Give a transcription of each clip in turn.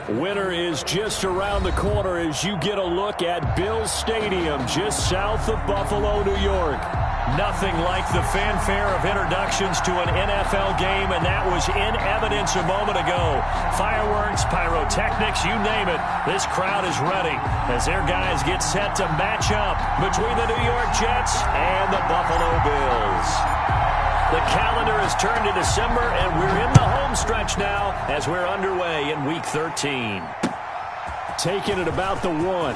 Winter is just around the corner as you get a look at Bills Stadium just south of Buffalo, New York. Nothing like the fanfare of introductions to an NFL game, and that was in evidence a moment ago. Fireworks, pyrotechnics, you name it. This crowd is ready as their guys get set to match up between the New York Jets and the Buffalo Bills. The calendar has turned to December, and we're in the home stretch now as we're underway in Week 13. Taking it about the 1.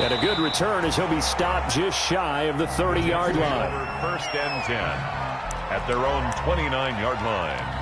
And a good return as he'll be stopped just shy of the 30-yard line. First and 10 at their own 29-yard line.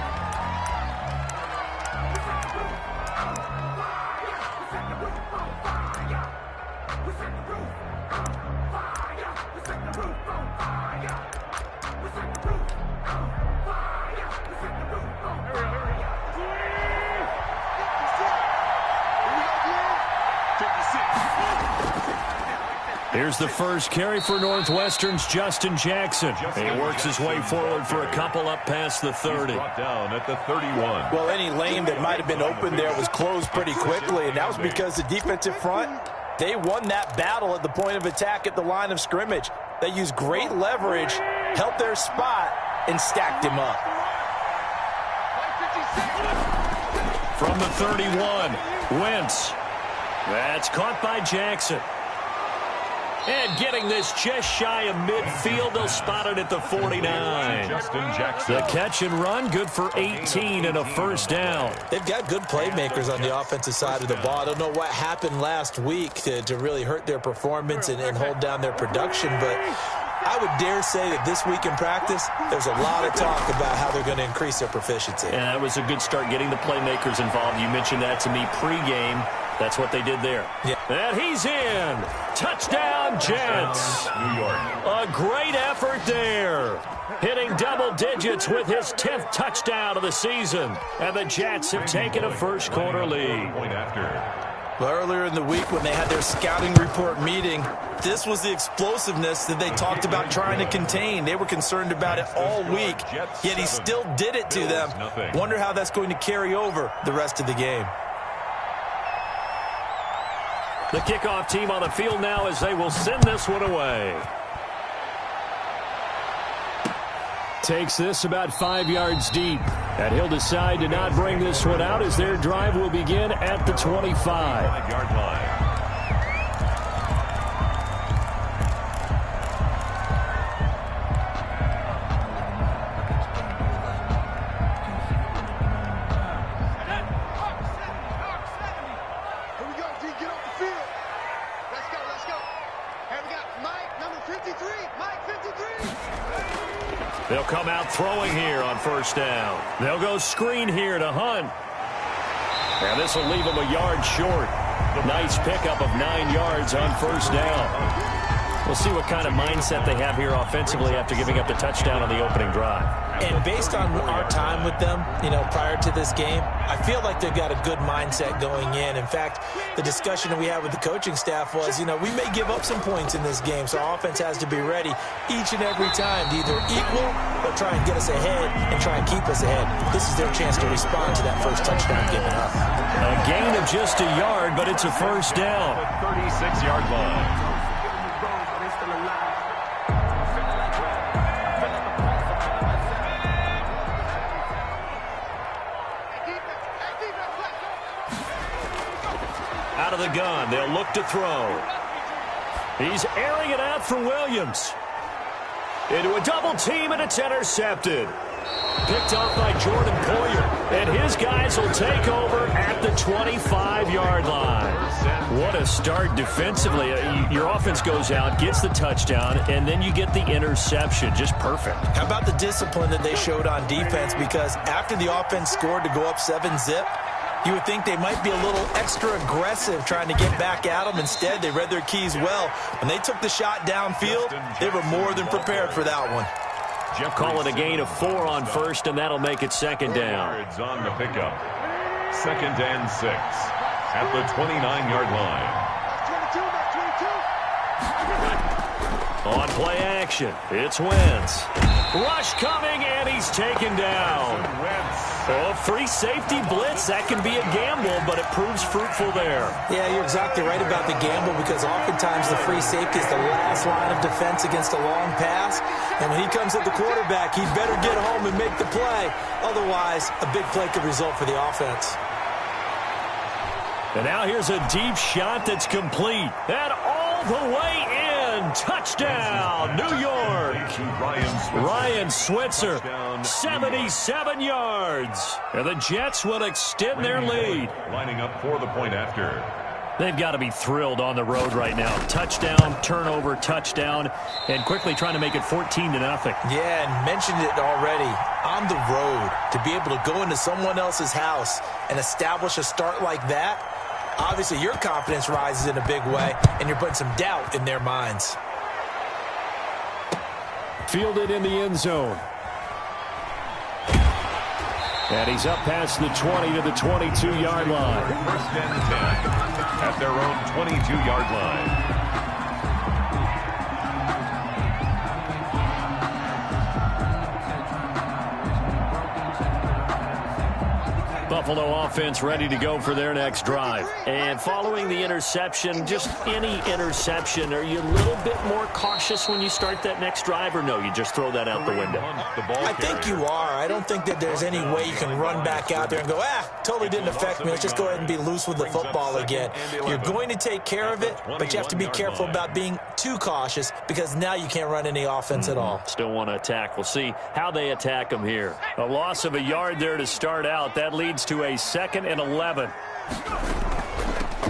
Here's the first carry for Northwestern's Justin Jackson. He works his way forward for a couple up past the 30. Brought down at the 31. Well, any lane that might have been open there was closed pretty quickly, and that was because the defensive front, they won that battle at the point of attack at the line of scrimmage. They used great leverage, held their spot, and stacked him up. From the 31, Wentz. That's caught by Jackson. And getting this just shy of midfield, they'll spot it at the 49. Justin Jackson. The catch and run, good for 18 and a first down. They've got good playmakers on the offensive side of the ball. I don't know what happened last week to really hurt their performance and hold down their production, but I would dare say that this week in practice, there's a lot of talk about how they're going to increase their proficiency. And that was a good start getting the playmakers involved. You mentioned that to me pregame. That's what they did there. Yeah. And he's in. Touchdown, Jets. New York. A great effort there. Hitting double digits with his 10th touchdown of the season. And the Jets have taken a first quarter lead. Point after. Well, earlier in the week when they had their scouting report meeting, this was the explosiveness that they talked about trying to contain. They were concerned about it all week, yet he still did it to them. Wonder how that's going to carry over the rest of the game. The kickoff team on the field now as they will send this one away. Takes this about 5 yards deep. And he'll decide to not bring this one out as their drive will begin at the 25. 5-yard line. They'll come out throwing here on first down. They'll go screen here to Hunt. And this will leave him a yard short. Nice pickup of 9 yards on first down. We'll see what kind of mindset they have here offensively after giving up the touchdown on the opening drive. And based on our time with them, prior to this game, I feel like they've got a good mindset going in. In fact, the discussion that we had with the coaching staff was, we may give up some points in this game, so our offense has to be ready each and every time to either equal or try and get us ahead and try and keep us ahead. This is their chance to respond to that first touchdown given up. A gain of just a yard, but it's a first down. 36-yard line. Out of the gun, they'll look to throw. He's airing it out for Williams. Into a double team, and it's intercepted. Picked off by Jordan Poyer, and his guys will take over at the 25-yard line. What a start defensively. Your offense goes out, gets the touchdown, and then you get the interception. Just perfect. How about the discipline that they showed on defense? Because after the offense scored to go up 7-zip, you would think they might be a little extra aggressive trying to get back at them. Instead, they read their keys well. When they took the shot downfield, they were more than prepared for that one. Call it a gain of 4 on first, and that'll make it second down. Yards on the pickup. 2nd and 6 at the 29-yard line. On play action, it's Wentz. Rush coming, and he's taken down. Oh, free safety blitz, that can be a gamble, but it proves fruitful there. Yeah, you're exactly right about the gamble because oftentimes the free safety is the last line of defense against a long pass. And when he comes at the quarterback, he'd better get home and make the play. Otherwise, a big play could result for the offense. And now here's a deep shot that's complete. And all the way in. Touchdown, New York. Ryan Switzer, 77 yards. And the Jets will extend their lead. Lining up for the point after. They've got to be thrilled on the road right now. Touchdown, turnover, touchdown, and quickly trying to make it 14-0. Yeah, and mentioned it already. On the road, to be able to go into someone else's house and establish a start like that, obviously your confidence rises in a big way, and you're putting some doubt in their minds. Fielded in the end zone. And he's up past the 20 to the 22-yard line. First and 10 at their own 22-yard line. Buffalo offense ready to go for their next drive. And following the interception, just any interception, are you a little bit more cautious when you start that next drive, or no, you just throw that out the window? I think you are. I don't think that there's any way you can run back out there and go, totally didn't affect me. Let's just go ahead and be loose with the football again. You're going to take care of it, but you have to be careful about being too cautious because now you can't run any offense at all. Still want to attack. We'll see how they attack them here. A loss of a yard there to start out. That leads to a 2nd and 11.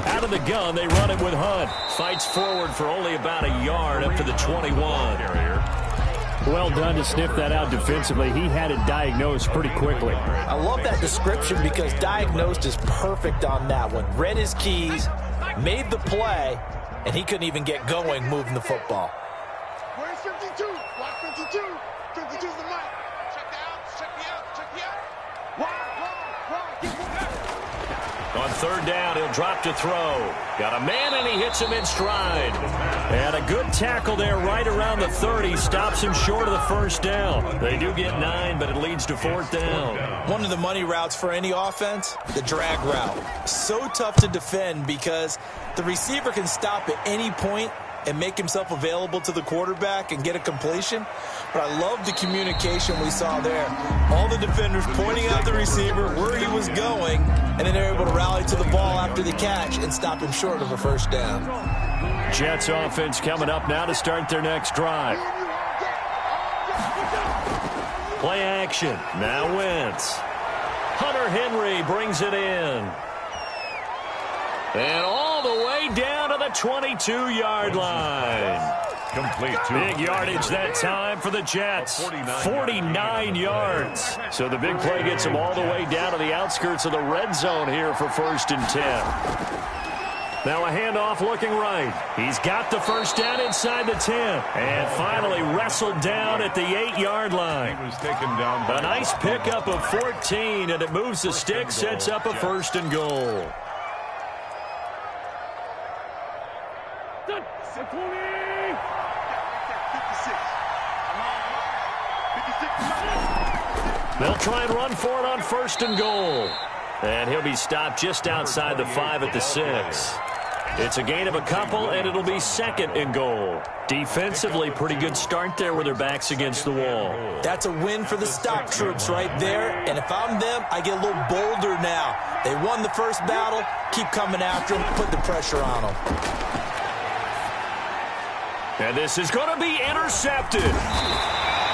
Out of the gun, they run it with Hunt. Fights forward for only about a yard up to the 21. Well done to sniff that out defensively. He had it diagnosed pretty quickly. I love that description because diagnosed is perfect on that one. Read his keys, made the play, and he couldn't even get going moving the football. Where's 52? Block 52. 52's the mic. Check out. Check me out. Check me out. On 3rd down, he'll drop to throw. Got a man, and he hits him in stride. And a good tackle there right around the 30. Stops him short of the 1st down. They do get 9, but it leads to 4th down. One of the money routes for any offense, the drag route. So tough to defend because the receiver can stop at any point and make himself available to the quarterback and get a completion. But I love the communication we saw there. All the defenders pointing out the receiver, where he was going, and then they're able to rally to the ball after the catch and stop him short of a 1st down. Jets offense coming up now to start their next drive. Play action. Now Wentz. Hunter Henry brings it in. And all the way down to the 22-yard line. Complete. Big yardage that time for the Jets. 49 yards. So the big play gets them all the way down to the outskirts of the red zone here for 1st and 10. Now a handoff looking right. He's got the 1st down inside the 10. And finally wrestled down at the 8-yard line. He was taken down by a nice pickup of 14, and it moves the stick, sets up a 1st and goal. They'll try and run for it on 1st and goal. And he'll be stopped just outside the 5 at the 6. It's a gain of a couple, and it'll be 2nd and goal. Defensively, pretty good start there with their backs against the wall. That's a win for the stock troops right there. And if I'm them, I get a little bolder now. They won the first battle. Keep coming after them. Put the pressure on them. And this is going to be intercepted.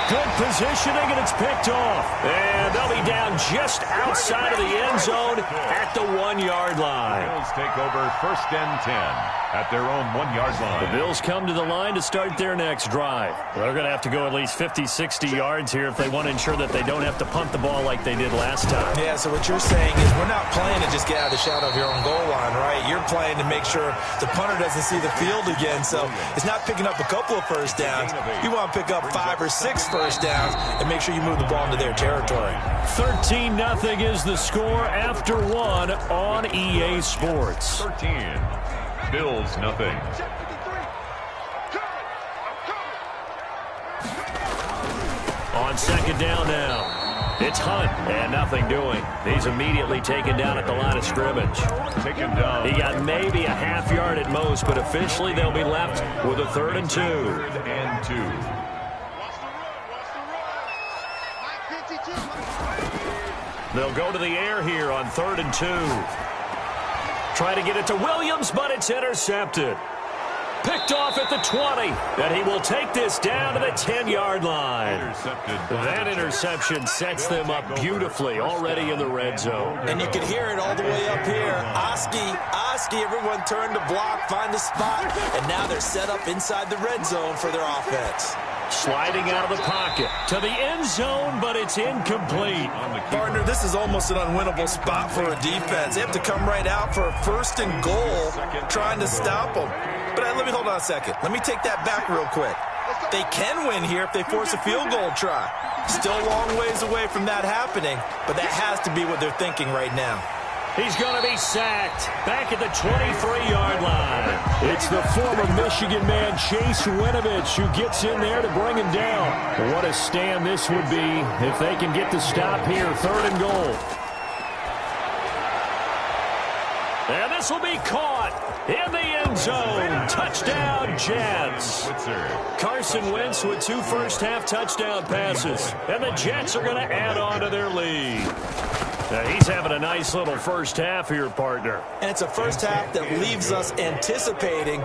Good positioning, and it's picked off. And they'll be down just outside of the end zone at the 1-yard line. Bills take over 1st and 10 at their own 1-yard line. The Bills come to the line to start their next drive. They're going to have to go at least 50, 60 yards here if they want to ensure that they don't have to punt the ball like they did last time. Yeah, so what you're saying is we're not playing to just get out of the shadow of your own goal line, right? You're playing to make sure the punter doesn't see the field again. So it's not picking up a couple of 1st downs. You want to pick up 5 or 6 1st downs and make sure you move the ball into their territory. 13-0 is the score after 1 on EA Sports. 13. Bills nothing. On second down now. It's Hunt, and nothing doing. He's immediately taken down at the line of scrimmage. Taken down. He got maybe a half yard at most, but officially they'll be left with a 3rd and 2. 3rd and 2. They'll go to the air here on 3rd and 2. Try to get it to Williams, but it's intercepted. Picked off at the 20, and he will take this down to the 10-yard line. That interception sets them up beautifully already in the red zone. And you can hear it all the way up here. Oski, everyone turned to block, find a spot, and now they're set up inside the red zone for their offense. Sliding out of the pocket to the end zone, but it's incomplete. Partner, this is almost an unwinnable spot for a defense. They have to come right out for a 1st and goal, trying to stop them. But let me hold on a second. Let me take that back real quick. They can win here if they force a field goal try. Still a long ways away from that happening, but that has to be what they're thinking right now. He's going to be sacked back at the 23-yard line. It's the former Michigan man, Chase Winovich, who gets in there to bring him down. What a stand this would be if they can get the stop here, 3rd and goal. And this will be caught in the end zone. Touchdown, Jets. Carson Wentz with 2 first-half touchdown passes. And the Jets are going to add on to their lead. Now, he's having a nice little first half here, partner. And it's a first half that leaves us anticipating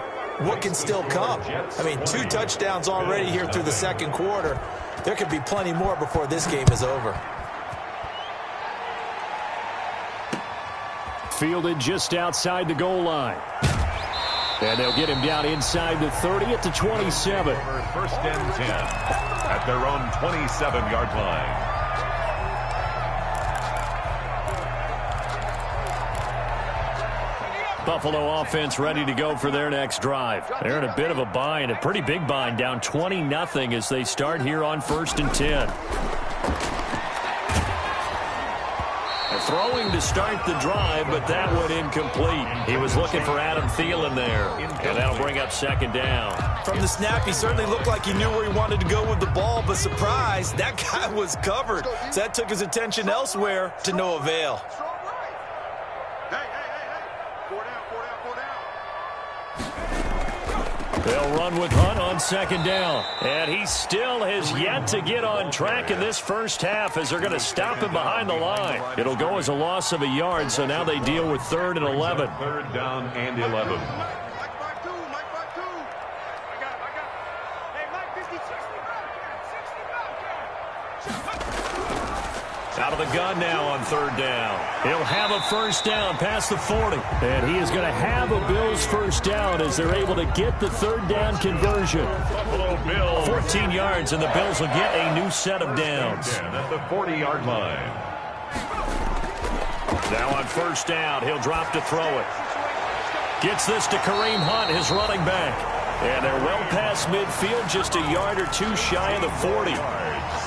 what can still come. I mean, 2 touchdowns already here through the second quarter. There could be plenty more before this game is over. Fielded just outside the goal line. And they'll get him down inside the 30 at the 27. 1st and 10 at their own 27-yard line. Buffalo offense ready to go for their next drive. They're in a bit of a bind, a pretty big bind, down 20-0 as they start here on 1st and 10. Throwing to start the drive, but that went incomplete. He was looking for Adam Thielen there, and that'll bring up 2nd down. From the snap, he certainly looked like he knew where he wanted to go with the ball, but surprise, that guy was covered. So that took his attention elsewhere to no avail. They'll run with Hunt on 2nd down. And he still has yet to get on track in this first half as they're going to stop him behind the line. It'll go as a loss of a yard, so now they deal with 3rd and 11. 3rd down and 11. Out of the gun now on 3rd down. He'll have a first down past the 40. And he is going to have a Bills first down as they're able to get the 3rd down conversion. Buffalo Bills. 14 yards, and the Bills will get a new set of downs. At the 40-yard line. Now on 1st down, he'll drop to throw it. Gets this to Kareem Hunt, his running back. And they're well past midfield, just a yard or 2 shy of the 40.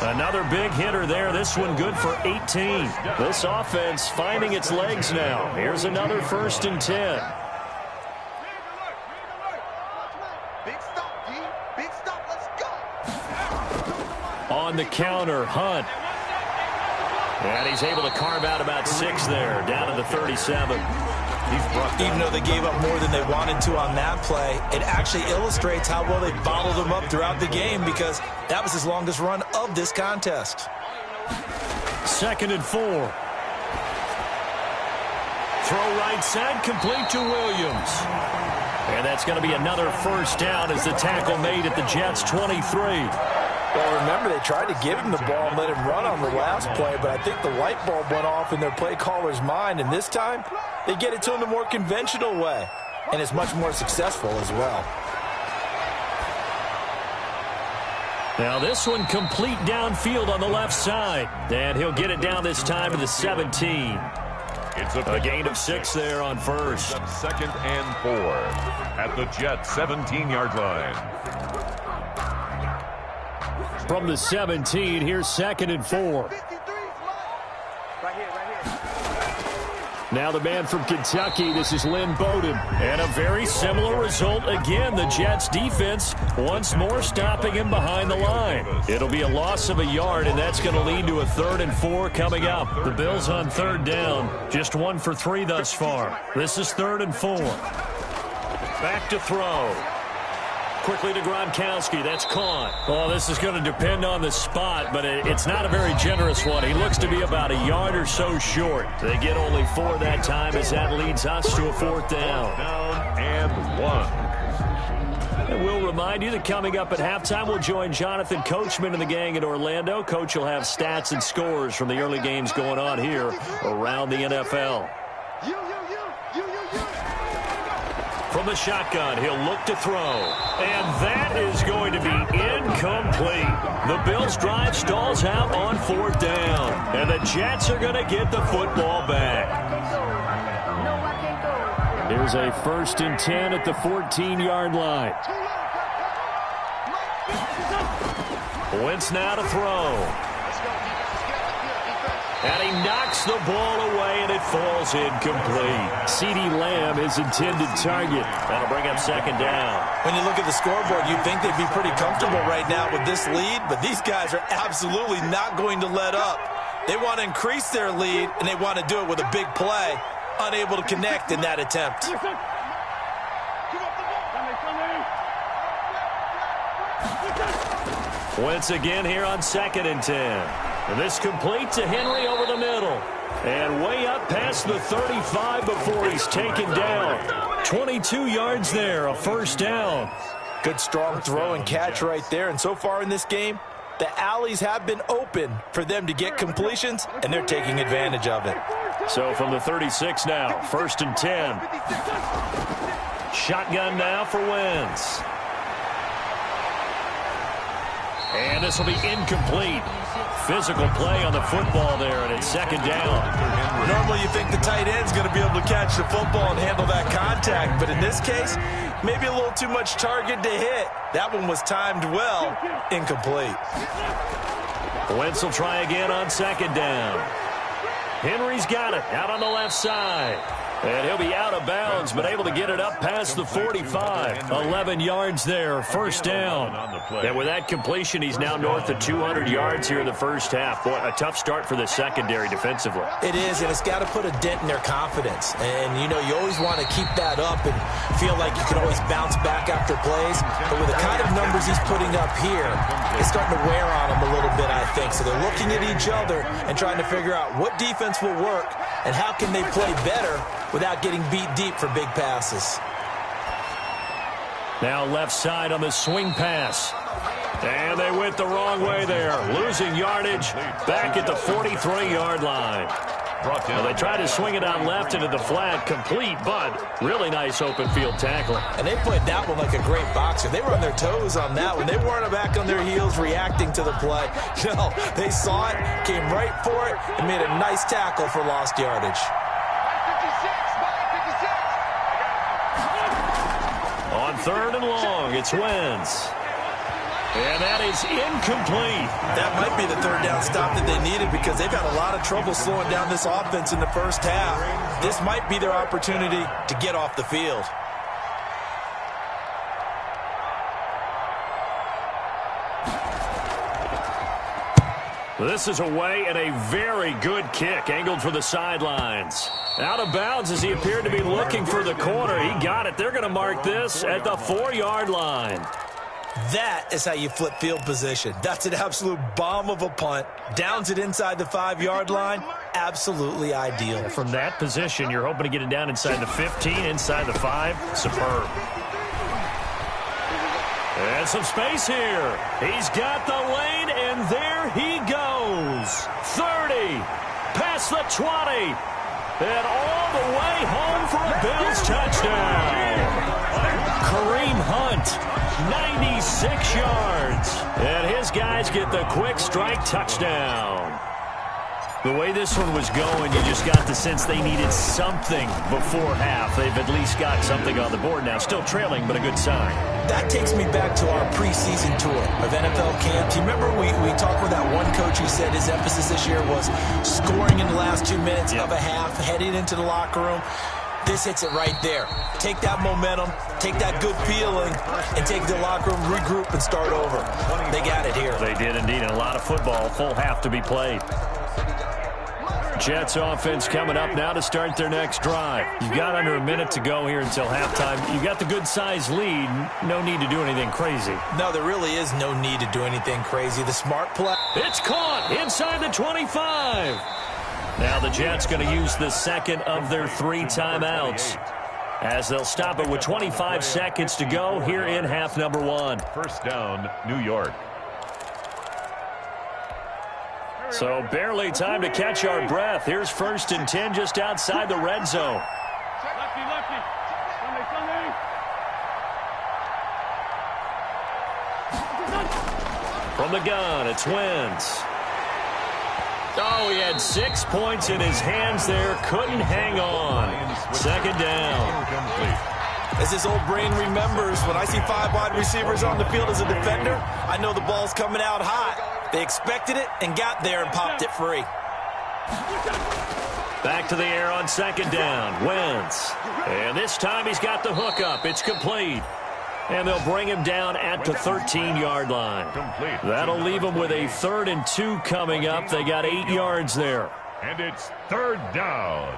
Another big hitter there. This one good for 18. This offense finding its legs now. Here's another 1st and 10. Big stop, D. Big stop. Let's go. On the counter, Hunt. And he's able to carve out about 6 there, down to the 37. Even though they gave up more than they wanted to on that play, it actually illustrates how well they bottled them up throughout the game because that was his longest run of this contest. 2nd and 4. Throw right side, complete to Williams. And that's going to be another first down as the tackle made at the Jets' 23. Well, remember, they tried to give him the ball and let him run on the last play, but I think the light bulb went off in their play caller's mind, and this time they get it to him the more conventional way, and it's much more successful as well. Now this one complete downfield on the left side, and he'll get it down this time to the 17. It's a gain of 6 there on 1st. 2nd and 4 at the Jets' 17-yard line. From the 17, here's 2nd and 4. Now the man from Kentucky, this is Lynn Bowden. And a very similar result again. The Jets defense once more stopping him behind the line. It'll be a loss of a yard, and that's going to lead to a 3rd and 4 coming up. The Bills on 3rd down. Just 1 for 3 thus far. This is 3rd and 4. Back to throw. Quickly to Gronkowski. That's caught. Well, this is going to depend on the spot, but it's not a very generous one. He looks to be about a yard or so short. They get only 4 that time as that leads us to a 4th down. Down and 1. And we'll remind you that coming up at halftime, we'll join Jonathan Coachman and the gang in Orlando. Coach will have stats and scores from the early games going on here around the NFL. From the shotgun, he'll look to throw. And that is going to be incomplete. The Bills' drive stalls out on 4th down. And the Jets are going to get the football back. Here's a 1st and 10 at the 14-yard line. Wentz now to throw. And he knocks the ball away, and it falls incomplete. CeeDee Lamb, his intended target. That'll bring up 2nd down. When you look at the scoreboard, you'd think they'd be pretty comfortable right now with this lead, but these guys are absolutely not going to let up. They want to increase their lead, and they want to do it with a big play. Unable to connect in that attempt. Wentz again here on 2nd and 10. And this complete to Henry over the middle. And way up past the 35 before he's taken down. 22 yards there, a 1st down. Good strong throw and catch right there. And so far in this game, the alleys have been open for them to get completions, and they're taking advantage of it. So from the 36 now, 1st and 10. Shotgun now for Wentz. And this will be incomplete. Physical play on the football there, and it's 2nd down. Normally you think the tight end's going to be able to catch the football and handle that contact, but in this case, maybe a little too much target to hit. That one was timed well, incomplete. Wentz will try again on 2nd down. Henry's got it out on the left side. And he'll be out of bounds, but able to get it up past the 45. 11 yards there, 1st down. And with that completion, he's now north of 200 yards here in the 1st half. Boy, a tough start for the secondary defensively. It is, and it's got to put a dent in their confidence. And, you know, you always want to keep that up and feel like you can always bounce back after plays. But with the kind of numbers he's putting up here, it's starting to wear on them a little bit, I think. So they're looking at each other and trying to figure out what defense will work and how can they play better without getting beat deep for big passes. Now left side on the swing pass. And they went the wrong way there. Losing yardage back at the 43-yard line. Well, they tried to swing it out left into the flat, complete, but really nice open field tackling. And they played that one like a great boxer. They were on their toes on that one. They weren't back on their heels reacting to the play. No, they saw it, came right for it, and made a nice tackle for lost yardage. On 3rd and long, it's Wentz. And that is incomplete. That might be the 3rd down stop that they needed because they've had a lot of trouble slowing down this offense in the 1st half. This might be their opportunity to get off the field. This is away and a very good kick, angled for the sidelines. Out of bounds as he appeared to be looking for the corner. He got it. They're going to mark this at the 4-yard line. That is how you flip field position. That's an absolute bomb of a punt. Downs it inside the 5-yard line. Absolutely ideal. From that position, you're hoping to get it down inside the 15, inside the 5. Superb. And some space here. He's got the lane, and there he goes. 30, past the 20, and all the way home for a Bills touchdown. Kareem Hunt, 96 yards. And his guys get the quick strike touchdown. The way this one was going, you just got the sense they needed something before half. They've at least got something on the board now. Still trailing, but a good sign. That takes me back to our preseason tour of NFL camp. Do you remember we talked with that one coach who said his emphasis this year was scoring in the last 2 minutes of a half, heading into the locker room? This hits it right there. Take that momentum, take that good feeling, and take the locker room, regroup, and start over. They got it here. They did indeed, and a lot of football, full half to be played. Jets offense coming up now to start their next drive. You've got under a minute to go here until halftime. You've got the good-sized lead. No need to do anything crazy. No, there really is no need to do anything crazy. The smart play. It's caught inside the 25. Now the Jets going to use the second of their 3 timeouts as they'll stop it with 25 seconds to go here in half number 1. First down, New York. So barely time to catch our breath. Here's 1st and 10 just outside the red zone. From the gun, it's Wentz. Oh, he had 6 points in his hands there. Couldn't hang on. 2nd down. As his old brain remembers, when I see 5 wide receivers on the field as a defender, I know the ball's coming out hot. They expected it and got there and popped it free. Back to the air on 2nd down. Wentz. And this time he's got the hook up. It's complete. And they'll bring him down at the 13-yard line. That'll leave him with a 3rd and 2 coming up. They got 8 yards there. And it's 3rd down.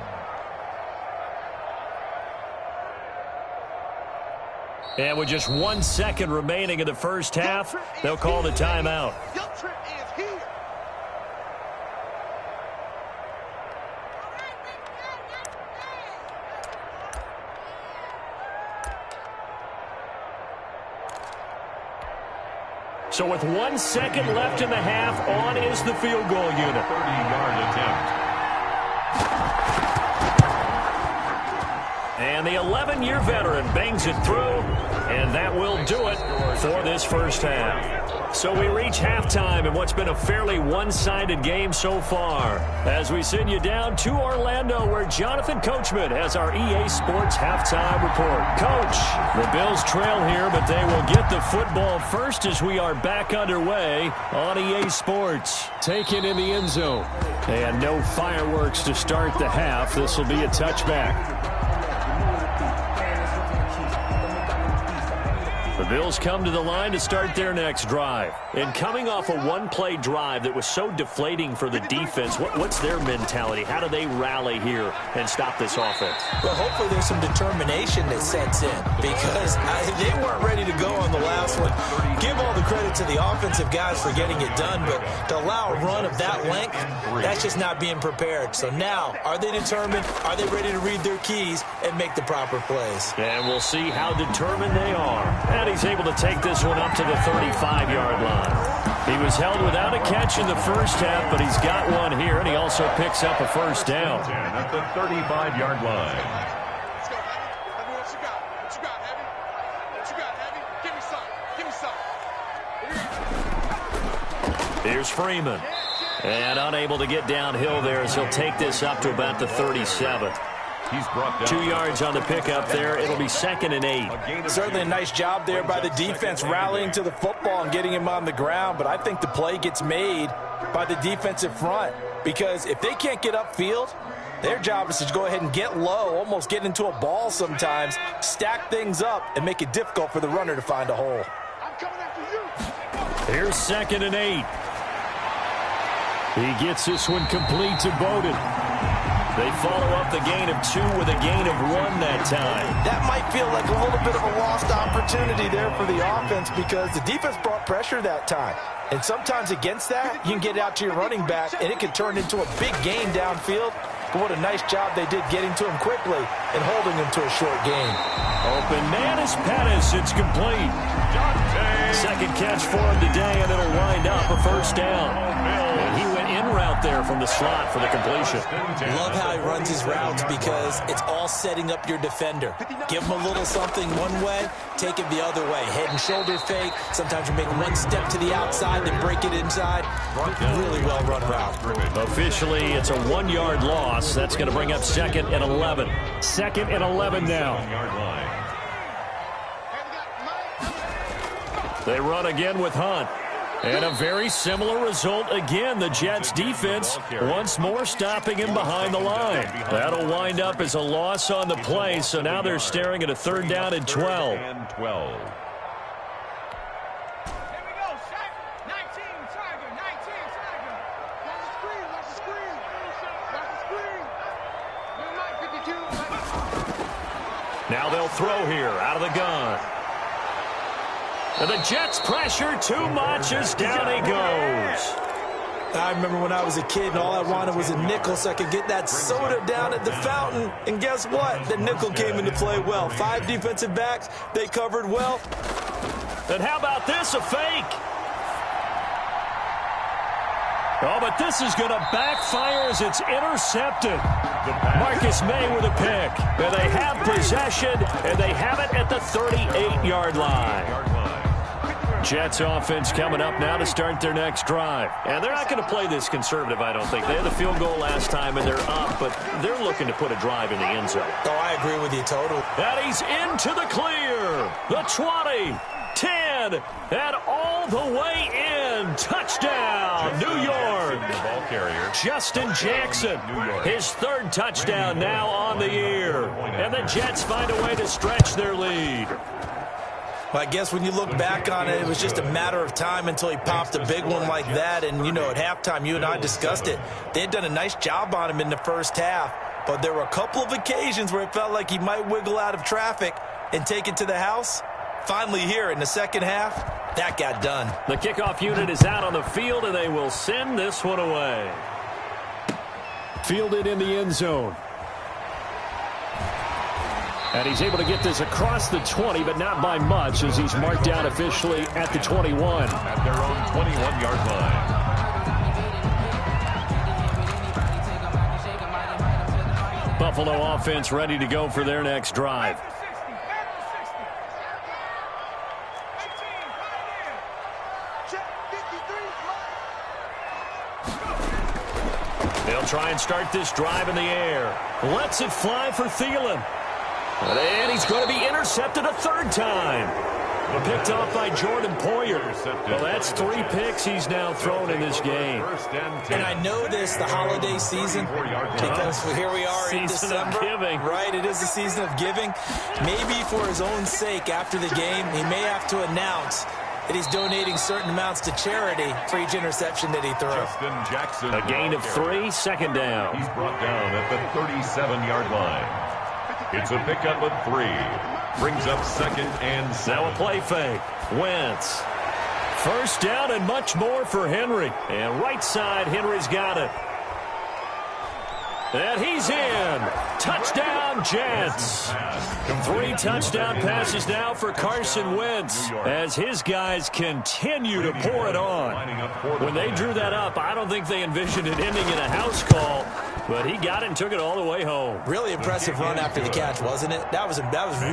And with just 1 second remaining in the first half, they'll call the timeout. So with 1 second left in the half, on is the field goal unit. 30-yard attempt. And the 11-year veteran bangs it through, and that will do it for this first half. So we reach halftime in what's been a fairly one-sided game so far, as we send you down to Orlando, where Jonathan Coachman has our EA Sports halftime report. Coach, the Bills trail here, but they will get the football first as we are back underway on EA Sports. Taken in the end zone. And no fireworks to start the half. This will be a touchback. The Bills come to the line to start their next drive. And coming off a one-play drive that was so deflating for the defense, what's their mentality? How do they rally here and stop this offense? Well, hopefully there's some determination that sets in, because they weren't ready to go on the last one. Give all the credit to the offensive guys for getting it done, but to allow a run of that length, that's just not being prepared. So now, are they determined? Are they ready to read their keys and make the proper plays? And we'll see how determined they are. And he's able to take this one up to the 35-yard line. He was held without a catch in the first half, but he's got one here, and he also picks up a first down. At the 35-yard line. Let's go, Heavy. Let me what you got. What you got, Heavy? What you got, Heavy? Give me some. Give me some. Here's Freeman. And unable to get downhill there as he'll take this up to about the 37. He's brought down 2 yards on the pickup there. It'll be 2nd and 8. Certainly a nice job there by the defense rallying to the football and getting him on the ground, but I think the play gets made by the defensive front, because if they can't get upfield, their job is to go ahead and get low, almost get into a ball sometimes, stack things up, and make it difficult for the runner to find a hole. I'm coming after you. Here's 2nd and 8. He gets this one complete to Bowden. They follow up the gain of 2 with a gain of 1 that time. That might feel like a little bit of a lost opportunity there for the offense, because the defense brought pressure that time. And sometimes against that, you can get out to your running back, and it can turn into a big gain downfield. But what a nice job they did getting to him quickly and holding him to a short gain. Open man is Pettis. It's complete. Second catch for him today, and it'll wind up a first down. And he went in route there from the slot for the completion. Love how he runs his routes because it's all setting up your defender. Give him a little something one way, take it the other way. Head and shoulder fake. Sometimes you make one step to the outside, then break it inside. Really well-run route. Officially, it's a 1-yard loss. That's going to bring up 2nd and 11. 2nd and 11 now. They run again with Hunt. And a very similar result again. The Jets defense once more stopping him behind the line. That'll wind up as a loss on the play, so now they're staring at a 3rd down and 12. Now they'll throw here out of the gun. And the Jets pressure too much as down he goes. I remember when I was a kid and all I wanted was a nickel so I could get that soda down at the fountain. And guess what? The nickel came into play well. 5 defensive backs, they covered well. And how about this, a fake? Oh, but this is going to backfire as it's intercepted. Marcus May with a pick. And they have possession, and they have it at the 38-yard line. Jets offense coming up now to start their next drive. And they're not going to play this conservative, I don't think. They had the field goal last time, and they're up, but they're looking to put a drive in the end zone. Oh, I agree with you totally. And he's into the clear. The 20, 10, and all the way in. Touchdown, New York. Justin Jackson, his 3rd touchdown now on the year. And the Jets find a way to stretch their lead. Well, I guess when you look back on it, it was just a matter of time until he popped a big one like that. And, you know, at halftime, you and I discussed it. They had done a nice job on him in the first half. But there were a couple of occasions where it felt like he might wiggle out of traffic and take it to the house. Finally here in the second half, that got done. The kickoff unit is out on the field, and they will send this one away. Fielded in the end zone. And he's able to get this across the 20, but not by much, as he's marked down officially at the 21. At their own 21-yard line. Buffalo offense ready to go for their next drive. They'll try and start this drive in the air. Lets it fly for Thielen. And he's going to be intercepted a 3rd time. Picked off by Jordan Poyer. Well, that's 3 picks he's now thrown in this game. And I know this, the holiday season, because here we are in December. Giving. Right, it is the season of giving. Maybe for his own sake after the game, he may have to announce that he's donating certain amounts to charity for each interception that he throws. Justin Jackson. A gain of 3, 2nd down. He's brought down at the 37-yard line. It's a pickup of 3. Brings up 2nd and 7. Now a play fake. Wentz. 1st down and much more for Henry. And right side, Henry's got it. And he's in. Touchdown, Jets. 3 touchdown passes now for Carson Wentz as his guys continue to pour it on. When they drew that up, I don't think they envisioned it ending in a house call, but he got it and took it all the way home. Really impressive run after the catch, wasn't it? That was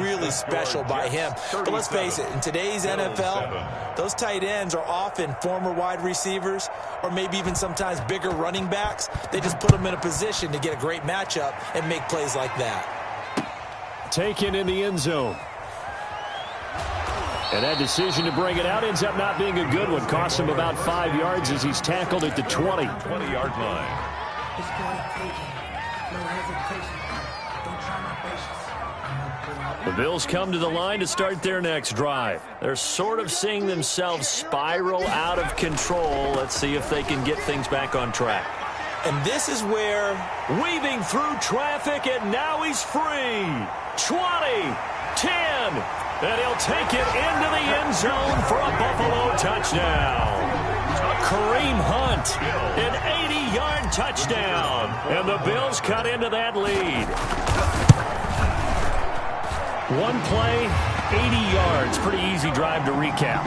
really special by him. But let's face it, in today's NFL, those tight ends are often former wide receivers or maybe even sometimes bigger running backs. They just put them in a position to get a great matchup and make plays like that. Taken in the end zone. And that decision to bring it out ends up not being a good one. Costs him about 5 yards as he's tackled at the 20. 20-yard line. The Bills come to the line to start their next drive. They're sort of seeing themselves spiral out of control. Let's see if they can get things back on track. And this is where, weaving through traffic, and now he's free. 20, 10, and he'll take it into the end zone for a Buffalo touchdown. Kareem Hunt, an 80-yard touchdown, and the Bills cut into that lead. One play, 80 yards. Pretty easy drive to recap.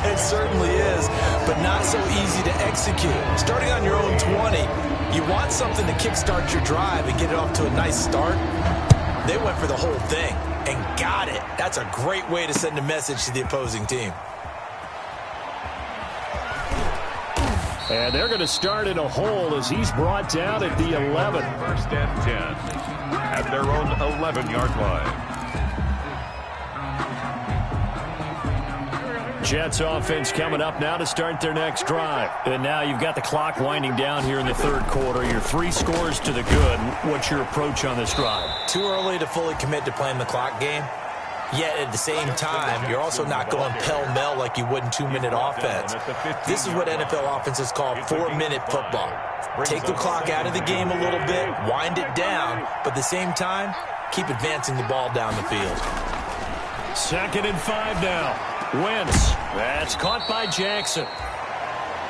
It certainly is, but not so easy to execute. Starting on your own 20, you want something to kickstart your drive and get it off to a nice start. They went for the whole thing and got it. That's a great way to send a message to the opposing team. And they're going to start in a hole as he's brought down at the 11. First and 10 at their own 11-yard line. Jets offense coming up now to start their next drive. And now you've got the clock winding down here in the third quarter. You're 3 scores to the good. What's your approach on this drive? Too early to fully commit to playing the clock game. Yet at the same time, you're also not going pell-mell like you would in 2-minute offense. This is what NFL offenses call 4-minute football. Take the clock out of the game a little bit, wind it down, but at the same time, keep advancing the ball down the field. 2nd and 5 now. Wentz. That's caught by Jackson.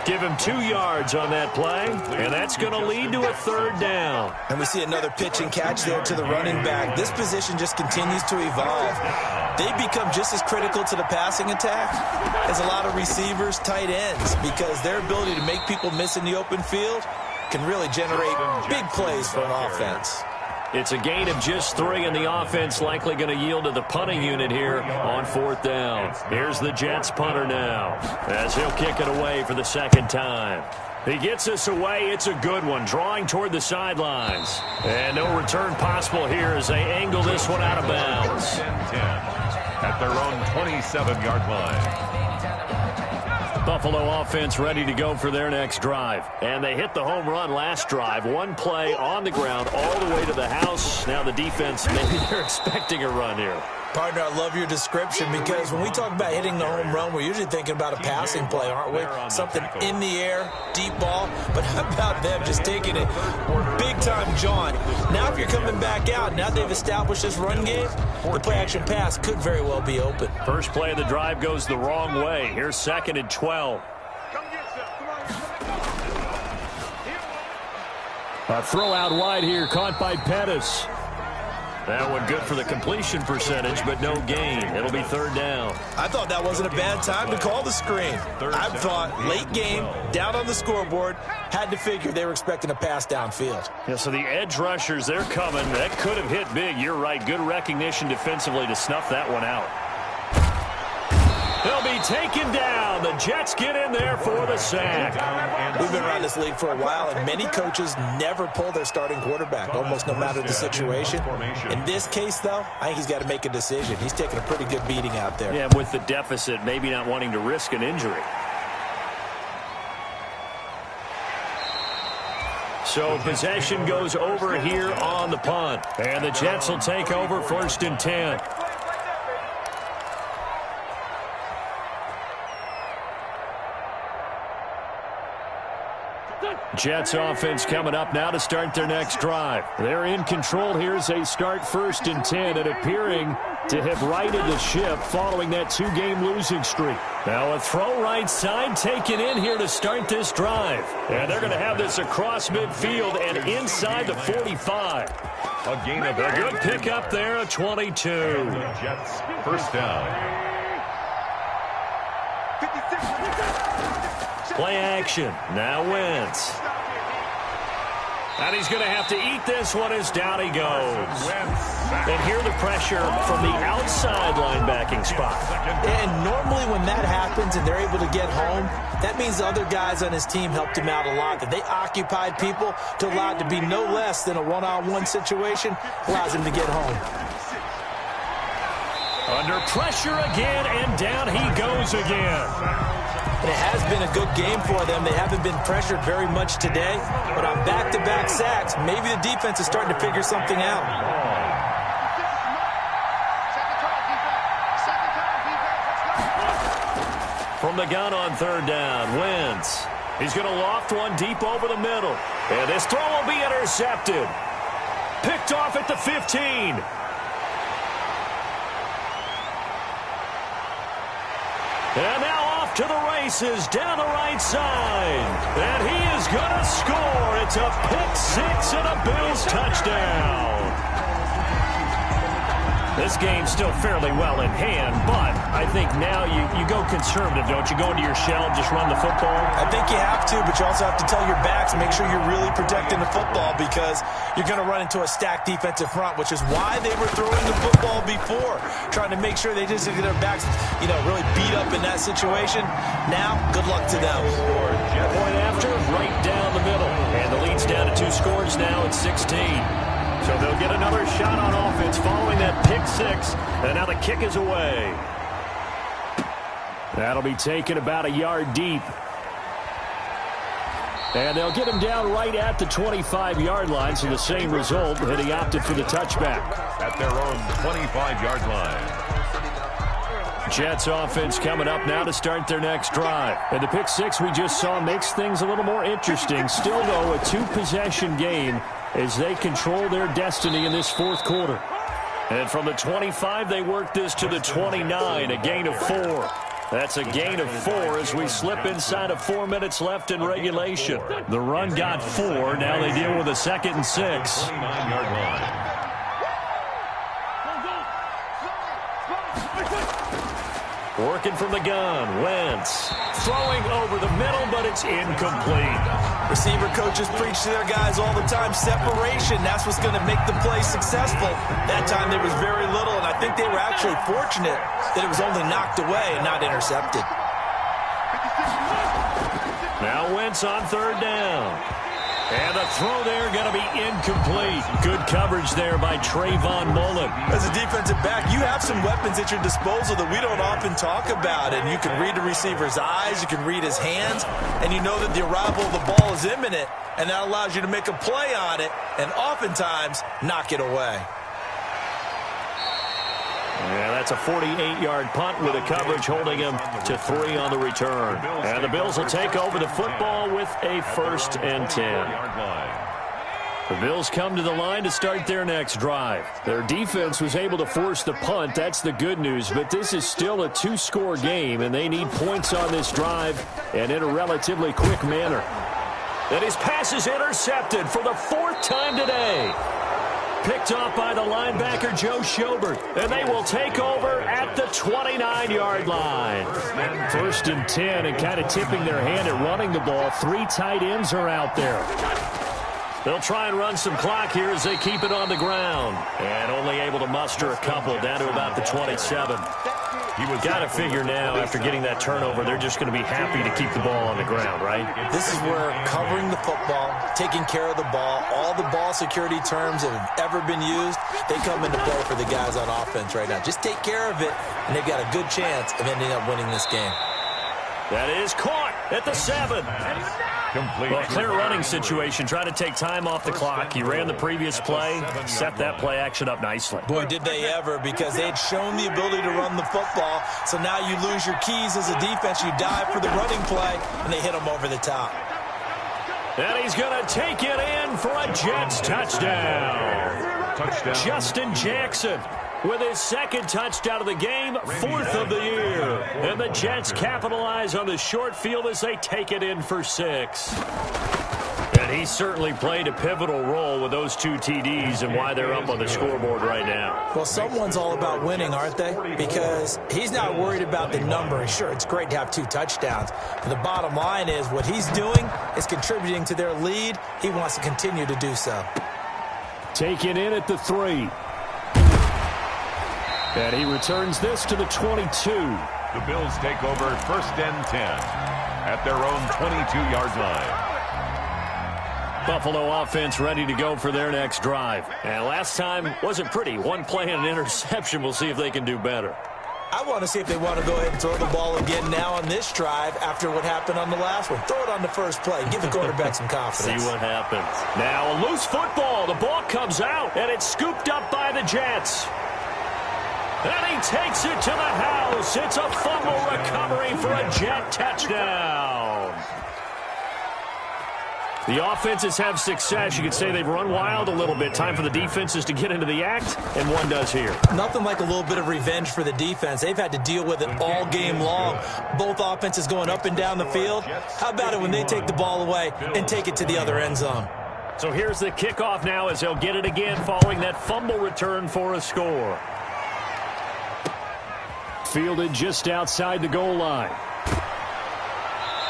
Give him 2 yards on that play, and that's going to lead to a 3rd down. And we see another pitch and catch there to the running back. This position just continues to evolve. They become just as critical to the passing attack as a lot of receivers, tight ends, because their ability to make people miss in the open field can really generate big plays for an offense. It's a gain of just 3, and the offense likely going to yield to the punting unit here on 4th down. Here's the Jets punter now as he'll kick it away for the 2nd time. He gets us away. It's a good one, drawing toward the sidelines. And no return possible here as they angle this one out of bounds. 10 at their own 27-yard line. Buffalo offense ready to go for their next drive. And they hit the home run last drive. 1 play on the ground all the way to the house. Now the defense, maybe they're expecting a run here. Partner, I love your description because when we talk about hitting the home run, we're usually thinking about a passing play, aren't we? Something in the air, deep ball. But how about them just taking it big-time jaunt? Now if you're coming back out, now they've established this run game, the play-action pass could very well be open. First play of the drive goes the wrong way. Here's 2nd and 12. A throw out wide here, caught by Pettis. That one good for the completion percentage, but no gain. It'll be 3rd down. I thought that wasn't a bad time to call the screen. I thought late game, down on the scoreboard, had to figure they were expecting a pass downfield. Yeah, so the edge rushers, they're coming. That could have hit big. You're right. Good recognition defensively to snuff that one out. They'll be taken down. The Jets get in there for the sack. We've been around this league for a while, and many coaches never pull their starting quarterback, almost no matter the situation. In this case, though, I think he's got to make a decision. He's taking a pretty good beating out there. Yeah, with the deficit, maybe not wanting to risk an injury. So possession goes over here on the punt. And the Jets will take over 1st and 10. Jets offense coming up now to start their next drive. They're in control here as they start 1st and 10 and appearing to have righted the ship following that 2-game losing streak. Now a throw right side taken in here to start this drive. And they're going to have this across midfield and inside the 45. A gain of a good pickup there, a 22. Jets, 1st down. Play action. Now Wentz. And he's going to have to eat this one as down he goes. And here the pressure from the outside linebacking spot. And normally when that happens and they're able to get home, that means the other guys on his team helped him out a lot. That they occupied people to allow it to be no less than a one-on-one situation, allows him to get home. Under pressure again, and down he goes again. And it has been a good game for them. They haven't been pressured very much today, but on back-to-back sacks, maybe the defense is starting to figure something out. From the gun on 3rd down, Wentz. He's going to loft one deep over the middle. And this throw will be intercepted. Picked off at the 15. And now off to the races down the right side. And he is going to score. It's a pick 6 and a Bills touchdown. This game's still fairly well in hand, but I think now you go conservative, don't you? Go into your shell, just run the football? I think you have to, but you also have to tell your backs, make sure you're really protecting the football because you're going to run into a stacked defensive front, which is why they were throwing the football before, trying to make sure they just get their backs, really beat up in that situation. Now, good luck to them. Point after, right down the middle. And the lead's down to 2 scores now at 16. So they'll get another shot on offense following that pick 6. And now the kick is away. That'll be taken about a yard deep. And they'll get him down right at the 25-yard line, so the same result, and he opted for the touchback. At their own 25-yard line. Jets offense coming up now to start their next drive. And the pick 6 we just saw makes things a little more interesting. Still, though, a 2-possession game as they control their destiny in this fourth quarter. And from the 25, they work this to the 29, a gain of 4. That's a gain of 4 as we slip inside of 4 minutes left in regulation. The run got 4. Now they deal with a 2nd and 6. 29-yard line. Working from the gun, Wentz. Throwing over the middle, but it's incomplete. Receiver coaches preach to their guys all the time, separation. That's what's going to make the play successful. That time there was very little, and I think they were actually fortunate that it was only knocked away and not intercepted. Now Wentz on 3rd down. And the throw there going to be incomplete. Good coverage there by Trayvon Mullen. As a defensive back, you have some weapons at your disposal that we don't often talk about. And you can read the receiver's eyes, you can read his hands, and you know that the arrival of the ball is imminent. And that allows you to make a play on it and oftentimes knock it away. Yeah, that's a 48-yard punt with a coverage holding him to 3 on the return. And the Bills will take over the football with a 1st and 10. The Bills come to the line to start their next drive. Their defense was able to force the punt. That's the good news. But this is still a 2-score game, and they need points on this drive and in a relatively quick manner. And his pass is intercepted for the 4th time today. Picked off by the linebacker, Joe Schobert. And they will take over at the 29-yard line. 1st and 10, and kind of tipping their hand at running the ball. 3 tight ends are out there. They'll try and run some clock here as they keep it on the ground. And only able to muster a couple down to about the 27. Got to figure now, after getting that turnover, they're just going to be happy to keep the ball on the ground, right? This is where covering the football, taking care of the ball, all the ball security terms that have ever been used, they come into play for the guys on offense right now. Just take care of it, and they've got a good chance of ending up winning this game. That is caught at the 7. Well, clear running situation, trying to take time off the clock. He ran the previous play, set that play action up nicely. Boy, did they ever, because they had shown the ability to run the football. So now you lose your keys as a defense. You dive for the running play, and they hit him over the top. And he's going to take it in for a Jets touchdown. Justin Jackson with his 2nd touchdown of the game, 4th of the year. And the Jets capitalize on the short field as they take it in for 6. And he certainly played a pivotal role with those 2 TDs and why they're up on the scoreboard right now. Well, someone's all about winning, aren't they? Because he's not worried about the number. Sure, it's great to have 2 touchdowns. But the bottom line is what he's doing is contributing to their lead. He wants to continue to do so. Taken in at the 3. And he returns this to the 22. The Bills take over 1st and 10 at their own 22-yard line. Buffalo offense ready to go for their next drive. And last time wasn't pretty. 1 play and an interception. We'll see if they can do better. I want to see if they want to go ahead and throw the ball again now on this drive after what happened on the last one. Throw it on the first play. Give the quarterback some confidence. See what happens. Now a loose football. The ball comes out, and it's scooped up by the Jets. And he takes it to the house. It's a fumble recovery for a Jet touchdown. The offenses have success. You could say they've run wild a little bit. Time for the defenses to get into the act, and one does here. Nothing like a little bit of revenge for the defense. They've had to deal with it all game long. Both offenses going up and down the field. How about it when they take the ball away and take it to the other end zone? So here's the kickoff now as they'll get it again following that fumble return for a score. Fielded just outside the goal line.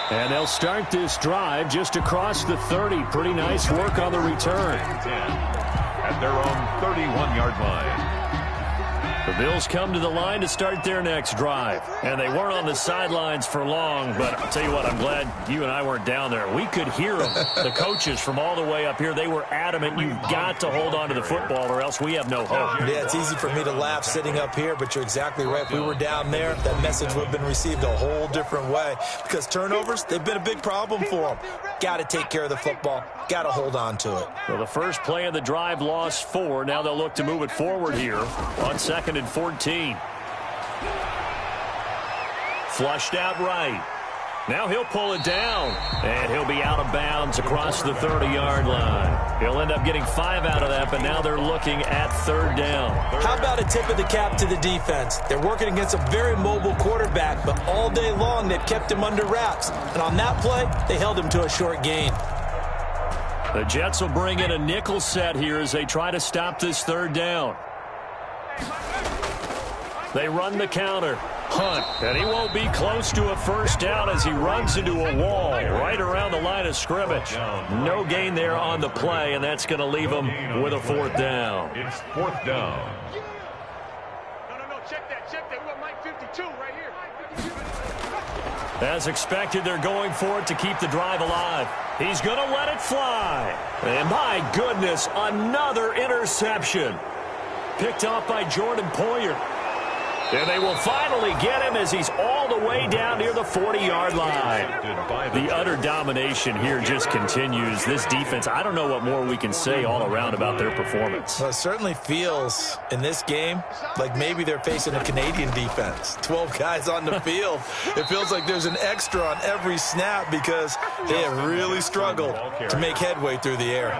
And they'll start this drive just across the 30. Pretty nice work on the return. At their own 31-yard line. The Bills come to the line to start their next drive. And they weren't on the sidelines for long, but I'll tell you what, I'm glad you and I weren't down there. We could hear them, the coaches from all the way up here. They were adamant, you've got to hold on to the football or else we have no hope. Yeah, it's easy for me to laugh sitting up here, but you're exactly right. If we were down there, that message would have been received a whole different way. Because turnovers, they've been a big problem for them. Got to take care of the football. Got to hold on to it. Well, the first play of the drive lost 4. Now they'll look to move it forward here on 2nd and 14. Flushed out right. Now he'll pull it down, and he'll be out of bounds across the 30-yard line. He'll end up getting 5 out of that, but now they're looking at 3rd down. How about a tip of the cap to the defense? They're working against a very mobile quarterback, but all day long they've kept him under wraps. And on that play, they held him to a short gain. The Jets will bring in a nickel set here as they try to stop this 3rd down. They run the counter. Hunt, and he won't be close to a 1st down as he runs into a wall right around the line of scrimmage. No gain there on the play, and that's going to leave him with a 4th down. It's 4th down. No, check that. We want Mike 52 right here. As expected, they're going for it to keep the drive alive. He's going to let it fly. And my goodness, another interception. Picked off by Jordan Poyer. And they will finally get him as he's all the way down near the 40-yard line. The utter domination here just continues. This defense, I don't know what more we can say all around about their performance. Well, it certainly feels in this game like maybe they're facing a Canadian defense. 12 guys on the field. It feels like there's an extra on every snap because they have really struggled to make headway through the air.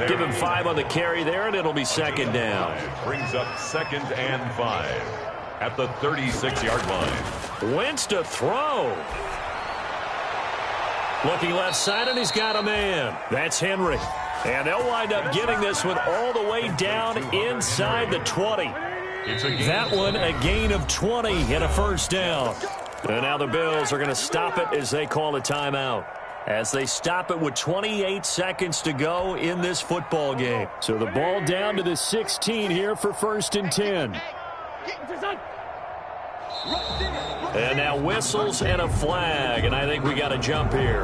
Give him 5 on the carry there, and it'll be 2nd down. Brings up 2nd and 5. At the 36-yard line. Wentz to throw. Looking left side, and he's got a man. That's Henry. And they'll wind up getting this one all the way down inside the 20. That one a gain of 20 and a 1st down. And now the Bills are going to stop it as they call a timeout. As they stop it with 28 seconds to go in this football game. So the ball down to the 16 here for 1st and 10. And now whistles and a flag, and I think we got a jump here.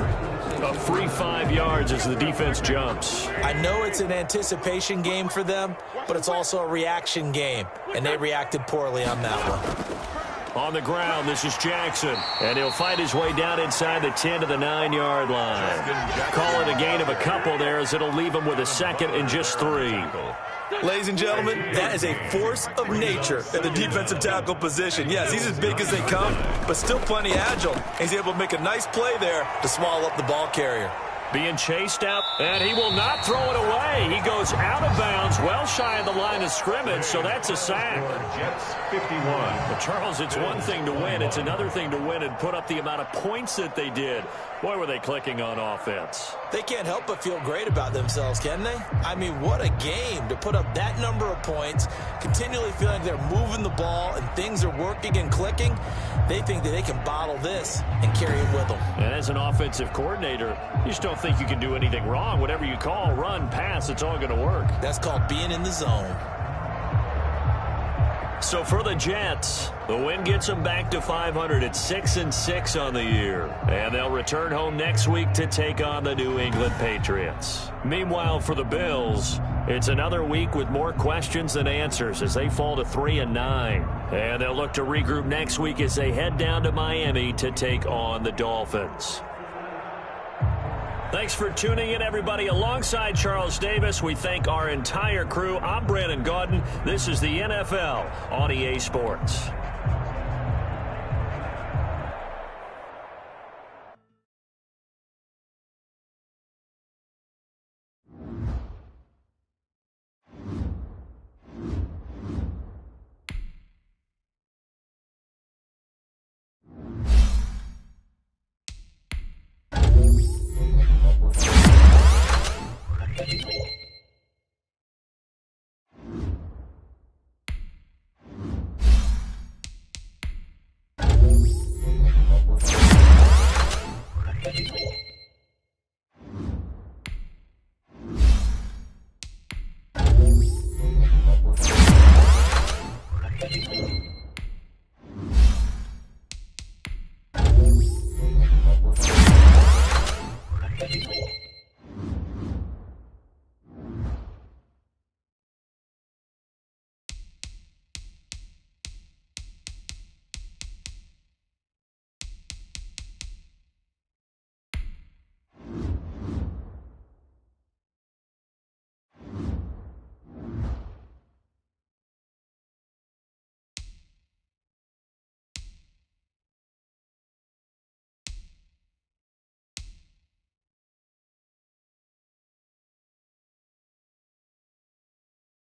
A free 5 yards as the defense jumps. I know it's an anticipation game for them, but it's also a reaction game, and they reacted poorly on that one. On the ground, this is Jackson, and he'll fight his way down inside the 10 to the 9-yard line. Call it a gain of a couple there as it'll leave him with a 2nd and just 3. Ladies and gentlemen, that is a force of nature at the defensive tackle position. Yes, he's as big as they come, but still plenty agile. He's able to make a nice play there to swallow up the ball carrier. Being chased out, and he will not throw it away. He goes out of bounds, well shy of the line of scrimmage, so that's a sack. Jets 51. But Charles, it's one thing to win. It's another thing to win and put up the amount of points that they did. Boy, were they clicking on offense. They can't help but feel great about themselves, can they? I mean, what a game to put up that number of points, continually feeling they're moving the ball and things are working and clicking. They think that they can bottle this and carry it with them. And as an offensive coordinator, you just don't think you can do anything wrong. Whatever you call, run, pass, it's all going to work. That's called being in the zone. So for the Jets, the win gets them back to 500 at 6-6 on the year. And they'll return home next week to take on the New England Patriots. Meanwhile, for the Bills, it's another week with more questions than answers as they fall to 3-9. And they'll look to regroup next week as they head down to Miami to take on the Dolphins. Thanks for tuning in, everybody. Alongside Charles Davis, we thank our entire crew. I'm Brandon Gaudin. This is the NFL on EA Sports.